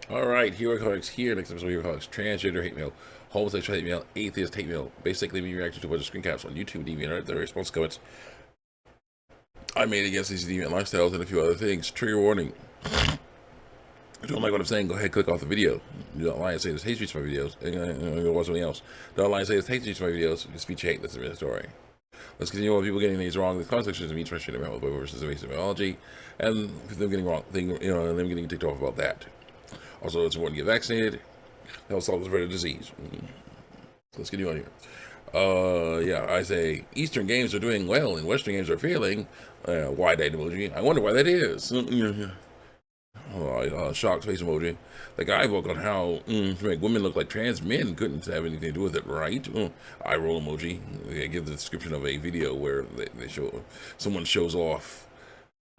Alright, Hero Comics here. Next episode of Hero Comics. Transgender hate mail, homosexual hate mail, atheist hate mail. Basically, me reacting to a bunch of screen caps on YouTube, DeviantArt, their response comments I made against these deviant lifestyles and a few other things. Trigger warning. If you don't like what I'm saying, go ahead, click off the video. Do not lie and say there's hate speech to my videos. And go watch something else. Don't lie and say there's hate speech to my videos. It's speech hate. That's the real story. Let's continue with people getting these wrong. The comment section is me trashing about versus invasive biology, and them getting wrong, them getting ticked off about that. Also, it's important to get vaccinated. Help solve this very disease. Let's continue on here. Yeah, I say Eastern games are doing well and Western games are failing. Wide-eyed emoji. I wonder why that is. Shocked face emoji. The guidebook on how to make women look like trans men couldn't have anything to do with it, right? Eye roll emoji. They give the description of a video where they show someone shows off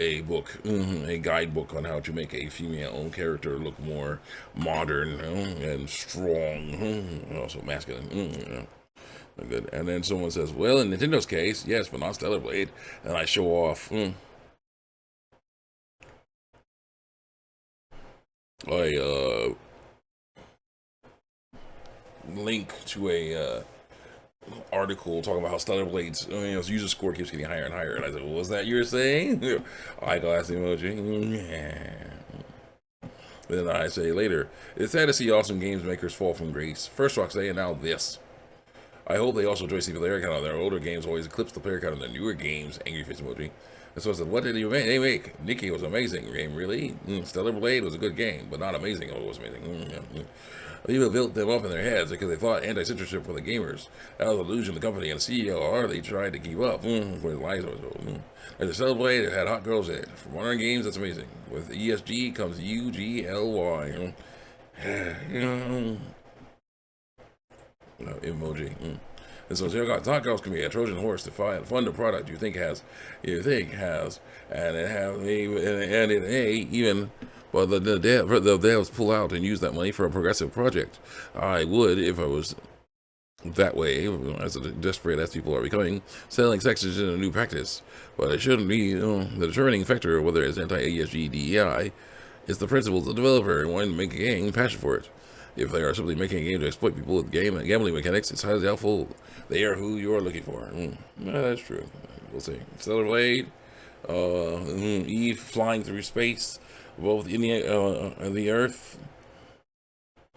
a book, a guidebook on how to make a female character look more modern and strong, also masculine. Good. And then someone says, "Well, in Nintendo's case, yes, but not Stellar Blade." And I show off a link to a article talking about how Stellar Blade's user score keeps getting higher and higher. And I said, "Well, was that you're saying?" Eyeglass emoji. Then I say later, "It's sad to see awesome games makers fall from grace. First Rocksteady and now this. I hope they also enjoy seeing the player count on their older games always eclipse the player count on their newer games." Angry face emoji. And so I said, "What did they make? Nikki was an amazing game, really. Stellar Blade was a good game, but not amazing. Oh, it was amazing. People built them up in their heads because they thought anti-censorship for the gamers. That was an illusion. The company and the CEO hardly tried to keep up. For his lies was There's a Stellar Blade that had hot girls in it. For modern games, that's amazing. With ESG comes UGLY. Emoji. And so hot girls can be a Trojan horse to fund a product you think has, and it have even. But the devs pull out and use that money for a progressive project. I would if I was that way, as desperate as people are becoming. Selling sex is a new practice, but it shouldn't be the determining factor of whether it's anti-ESG DEI. It's the principles of the developer and wanting to make a game, passion for it. If they are simply making a game to exploit people with gambling mechanics, it's highly doubtful they are who you are looking for. That's true. We'll see. Stellar Blade, Eve flying through space, both in the Earth,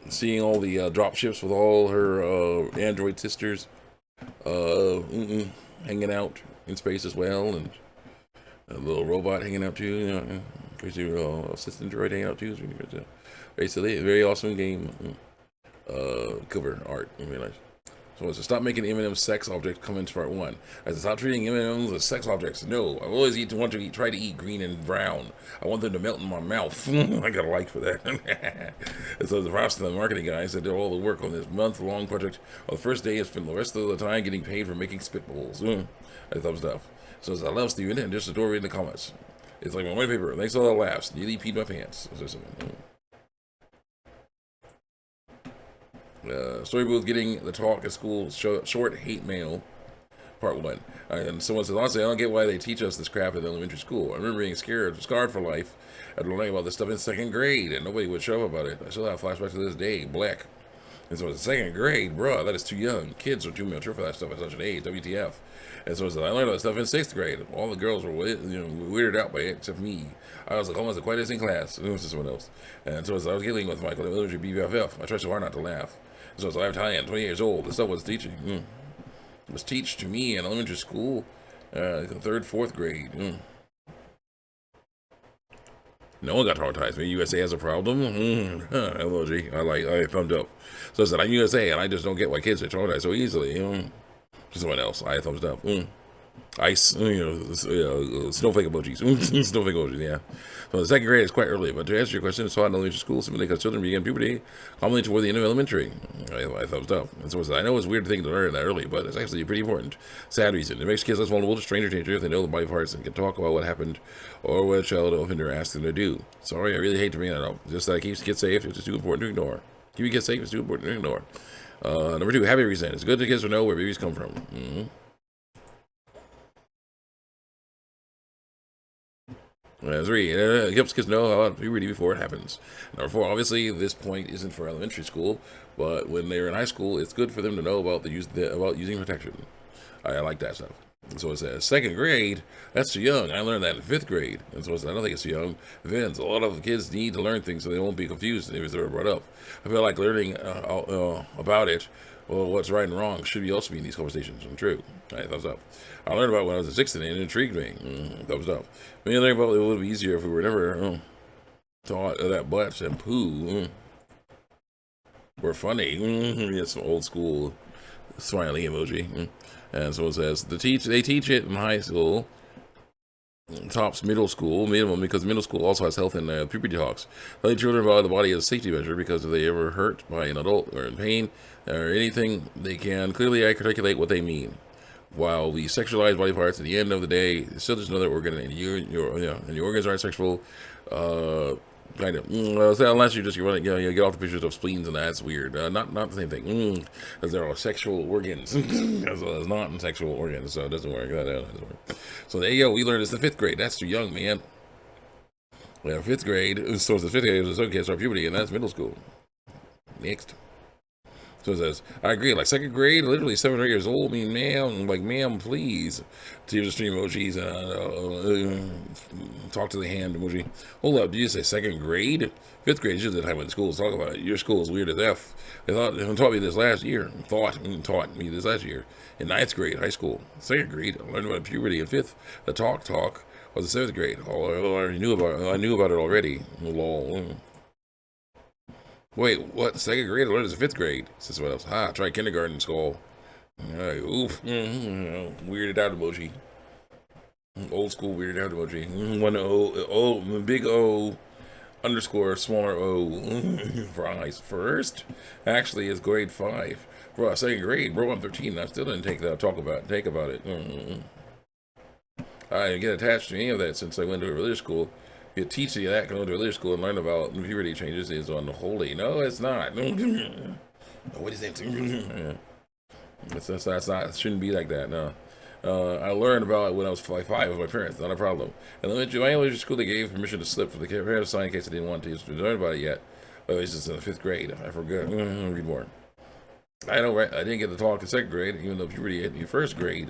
seeing all the drop ships with all her android sisters, hanging out in space as well, and a little robot hanging out too. Crazy assistant droid hanging out too. Basically, a very awesome game. Cover art, very nice. So it's to stop making M&M sex objects come into part one. I said, stop treating M&Ms as sex objects. No, I always try to eat green and brown. I want them to melt in my mouth. I got a like for that. And so the props to the marketing guys that did all the work on this month-long project. On the first day, I spent the rest of the time getting paid for making spitballs. I thumbs up. So I love Steven and just adore reading the comments. It's like my white paper. Thanks all the laughs. Nearly peed my pants. Story booth getting the talk at school. Short hate mail, part one. And someone says, honestly, I don't get why they teach us this crap in elementary school. I remember being scarred for life, and learning about this stuff in second grade, and nobody would show up about it. I still have flashbacks to this day. Black. And so it's second grade, bruh. That is too young. Kids are too mature for that stuff at such an age. WTF? And so I learned all that stuff in sixth grade. All the girls were weirded out by it, except me. I was like almost the quietest in class. It was just someone else. And so I was giggling with Michael in elementary BBFF. I tried so hard not to laugh. So I was Italian, 20 years old. This stuff was teaching. It was teach to me in elementary school, third, fourth grade. No one got traumatized. Me, USA has a problem. Emoji. I thumbed up. So I said, I'm USA, and I just don't get why kids are traumatized so easily. Someone else. I thumbs up. Ice, snowflake emojis. Snowflake emojis, yeah. So the second grade is quite early, but to answer your question, it's taught in elementary school simply because children begin puberty commonly toward the end of elementary. I thumbs up. And so I know it's a weird thing to learn that early, but it's actually pretty important. Sad reason. It makes kids less vulnerable to stranger danger if they know the body parts and can talk about what happened or what a child offender asked them to do. Sorry, I really hate to bring that up. Just that it keeps kids safe. It's just too important to ignore. Keeping kids safe is too important to ignore. Number two, happy reason. It's good to kids to know where babies come from. 3, it helps kids know about puberty before it happens. Number 4, obviously, this point isn't for elementary school, but when they're in high school, it's good for them to know about about using protection. I like that stuff. So it says second grade. That's too young. I learned that in fifth grade, and so I don't think it's too young. Depends. A lot of the kids need to learn things so they won't be confused if they're brought up. I feel like learning about it, well, what's right and wrong, should be also be in these conversations. And true. All right, thumbs up. I learned about it when I was in sixth, and it intrigued me. Thumbs up. Maybe learning about it would be easier if we were never taught that butts and poo were funny. It's some old school smiley emoji. And so it says they teach it in high school, tops middle school minimum, because middle school also has health and puberty talks. Telling children about the body as a safety measure, because if they ever hurt by an adult or in pain or anything, they can clearly articulate what they mean. While we sexualize body parts, at the end of the day, it's still just another organ, and your organs aren't sexual. Kind of. Unless you just you get off the pictures of spleens and that's weird. Not the same thing. Because they're all sexual organs. As well as non-sexual organs, so it doesn't work. That doesn't work. So there you go. We learned it's the fifth grade. That's too young, man. Well, fifth grade. So it's the fifth grade. So kids start puberty, and that's middle school. Next. So it says, I agree, like second grade, literally 7 or 8 years old. I mean, ma'am, please. To the stream emojis and talk to the hand emoji. Hold up, did you say second grade? Fifth grade is just the time when the schools talk about it. Your school is weird as F. They taught me this last year. Taught me this last year. In ninth grade, high school. Second grade, I learned about puberty. In fifth, the talk was in seventh grade. I already knew about it already. Lol. Wait, what? Second grade? I learned it's fifth grade. Says what else? Try kindergarten school. Oof. Weirded out emoji. Old school weirded out emoji. One O, big O, underscore, smaller O for eyes. First, actually, it's grade 5. Bro, second grade, bro, I'm 13. I still didn't take about it. I didn't get attached to any of that since I went to a religious school. You teach you that, go to religious school and learn about puberty changes is unholy. No, it's not. What is that? That's not. It shouldn't be like that. No. I learned about it when I was like 5 with my parents. Not a problem. And my elementary school, they gave permission to slip for the parents to sign in case they didn't want to learn about it yet. But it was just in the 5th grade. I forgot. Read more. I know, right? I didn't get to talk in 2nd grade, even though puberty hit in 1st grade.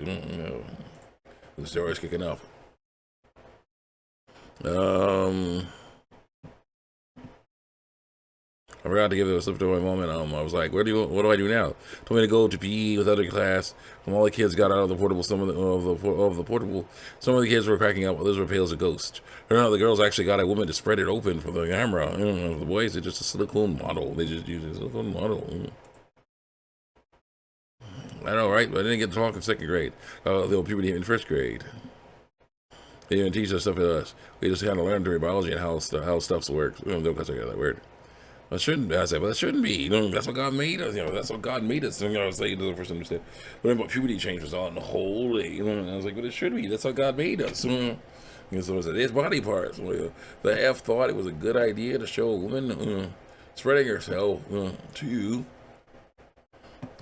The story's kicking up. I forgot to give it a slip to my mom, and I was like, what do I do now? Told me to go to PE with other class. When all the kids got out of the portable, some of the kids were cracking up, others were pale as a ghost. Turned out the girls actually got a woman to spread it open for the camera. The boys, it's just a silicone model. They just use a silicone model. I know, right? But I didn't get to talk in 2nd grade. The puberty in 1st grade. They didn't teach us stuff to us. We just kind of learned through biology and how stuff works. Don't consider that weird. That shouldn't be. I said, but that shouldn't be. That's what God made us. That's what God made us. I was saying to the person understand. Learning about puberty change was all unholy. I was like, but it should be. That's how God made us. And so it said, it's body parts. The F thought it was a good idea to show a woman spreading herself to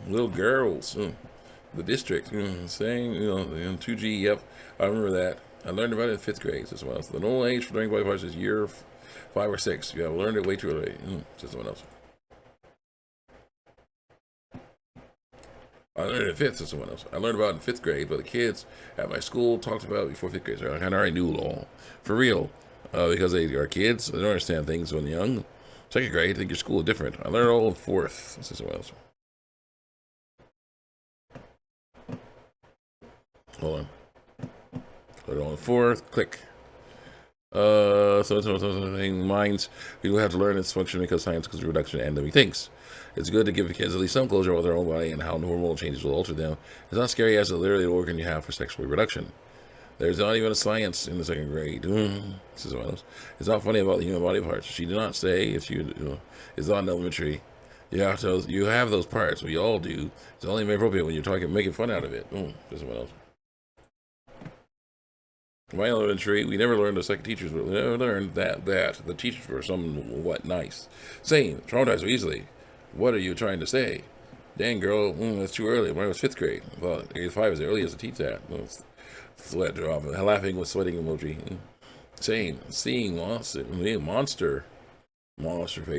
little girls. The district saying, 2G. Yep, I remember that. I learned about it in 5th grade as well. So the normal age for learning body parts is year 5 or 6. You have learned it way too early. Says someone else. I learned it in 5th, says someone else. I learned about it in 5th grade, but the kids at my school talked about it before 5th grade. So I kind of already knew it all. For real. Because they are kids. They don't understand things when young. 2nd grade, I think your school is different. I learned it all in 4th, says someone else. Hold on. Put it on 4th, click. Minds, we will have to learn its function because science because reduction and living things. It's good to give the kids at least some closure about their own body and how hormonal changes will alter them. It's not scary as literally the organ you have for sexual reproduction. There's not even a science in the 2nd grade. It's not funny about the human body parts. She did not say if you it's not in elementary. You have those parts. We all do. It's only appropriate when you're making fun out of it. There's someone else. My elementary, we never learned the second teachers, but we never learned that the teachers were somewhat nice. Saying, traumatized so easily. What are you trying to say? Dang, girl, that's too early. Mine was 5th grade. Well, grade 5 is the earliest to teach that. Sweat drop. Laughing with sweating emoji. seeing monster face.